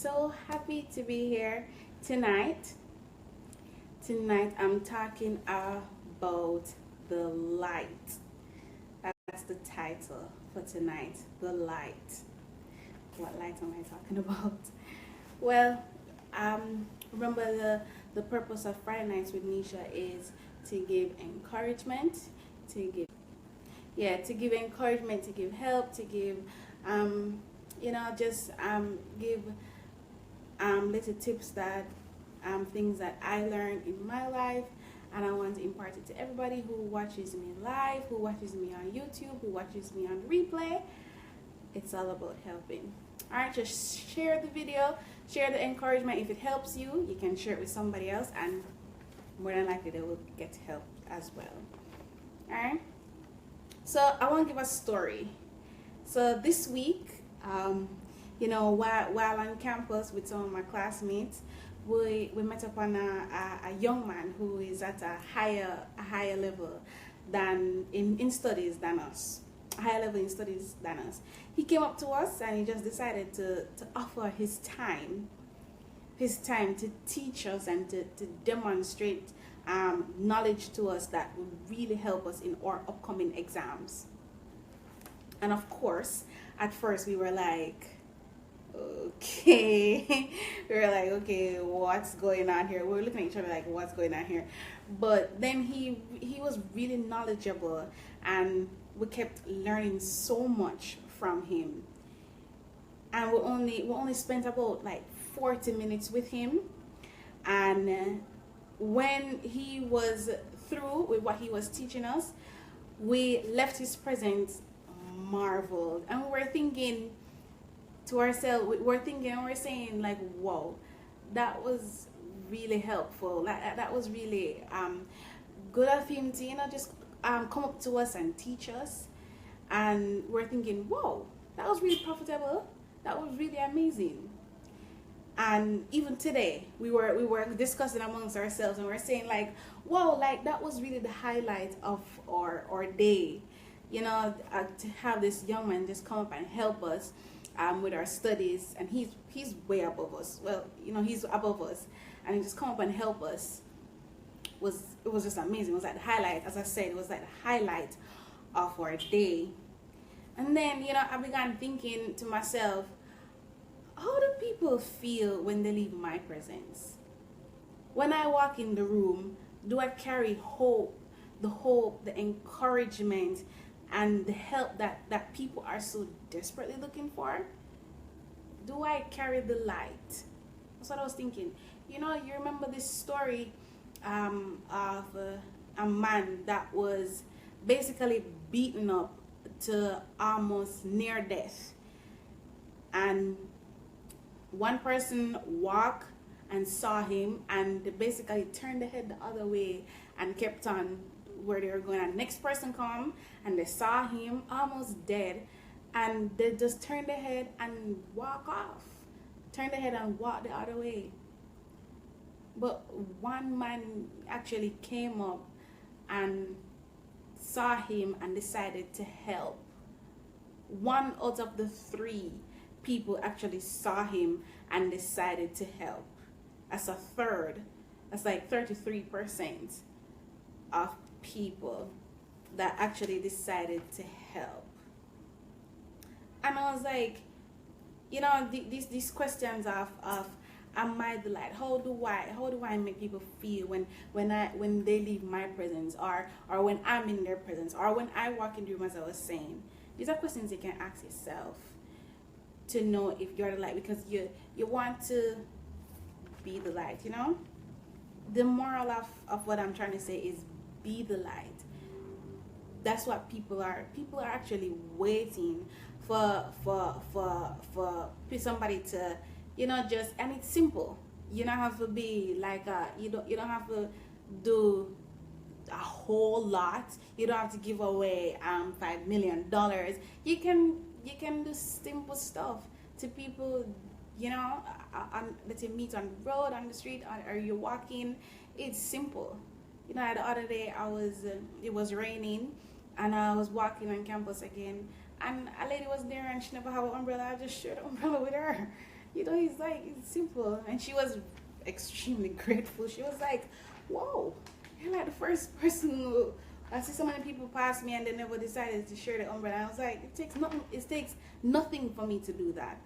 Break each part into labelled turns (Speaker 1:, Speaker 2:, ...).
Speaker 1: so happy to be here tonight. Tonight I'm talking about the light. That's the title for tonight. The light. What light am I talking about? Well, remember the purpose of Friday Nights with Neisha is to give encouragement, to give to give encouragement, to give help, to give just give little tips that things that I learned in my life, and I want to impart it to everybody who watches me live, who watches me on YouTube, who watches me on replay. It's all about helping. Alright, just share the video, share the encouragement. If it helps you, you can share it with somebody else, and more than likely they will get help as well. Alright, so I want to give a story. So this week, while on campus with some of my classmates, we met upon a young man who is at a higher level than in studies than us, a higher level in studies than us. He came up to us and he just decided to offer his time to teach us and to demonstrate knowledge to us that would really help us in our upcoming exams. And of course, at first we were like, okay, okay, what's going on here? We were looking at each other like, what's going on here? But then he was really knowledgeable, and we kept learning so much from him. And we only spent about like 40 minutes with him, and when he was through with what he was teaching us, we left his presence marveled, and we were thinking to ourselves, we're saying like, whoa, that was really helpful. That was really good of him to just come up to us and teach us. And we're thinking, whoa, that was really profitable, that was really amazing. And even today we were discussing amongst ourselves, and we're saying like, whoa, like that was really the highlight of our day, to have this young man just come up and help us with our studies. And he's way above us. Well, he's above us, and he just come up and help us. It was just amazing. It was like the highlight, as I said, it was like the highlight of our day. And then I began thinking to myself, how do people feel when they leave my presence? When I walk in the room, do I carry hope, the encouragement, and the help that people are so desperately looking for? Do I carry the light? That's what I was thinking. You remember this story of a man that was basically beaten up to almost near death, and one person walked and saw him and basically turned the head the other way and kept on where they were going. And the next person come and they saw him almost dead, and they just turned their head and walk off, turned their head and walk the other way. But one man actually came up and saw him and decided to help. One out of the three people actually saw him and decided to help. As a third, that's like 33% of people that actually decided to help. And I was like, these questions of am I the light? How do I make people feel when they leave my presence, or when I'm in their presence, or when I walk in the room, as I was saying? These are questions you can ask yourself to know if you're the light, because you want to be the light. The moral of what I'm trying to say is, be the light. That's what people are actually waiting for somebody to and it's simple. You don't have to be like you don't have to do a whole lot. You don't have to give away $5 million. You can do simple stuff to people, that you meet on the road, on the street, or you're walking. It's simple. The other day it was raining, and I was walking on campus again, and a lady was there and she never had an umbrella. I just shared an umbrella with her. You know, he's like, it's simple. And she was extremely grateful. She was like, whoa, you're like the first person who, I see so many people pass me and they never decided to share the umbrella. I was like, it takes nothing for me to do that.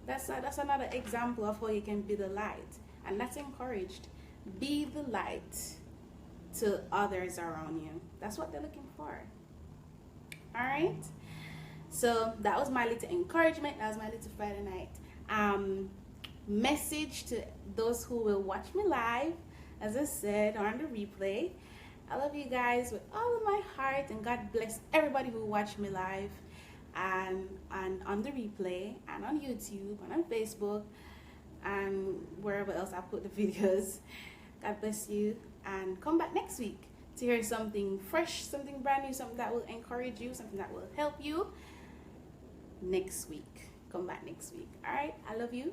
Speaker 1: That's another example of how you can be the light. And that's encouraged. Be the light to others around you. That's what they're looking for. Alright? So that was my little encouragement. That was my little Friday night message to those who will watch me live, as I said, on the replay. I love you guys with all of my heart, and God bless everybody who watched me live and on the replay and on YouTube and on Facebook and wherever else I put the videos. God bless you, and come back next week to hear something fresh, something brand new, something that will encourage you, something that will help you next week. Come back next week. All right, I love you.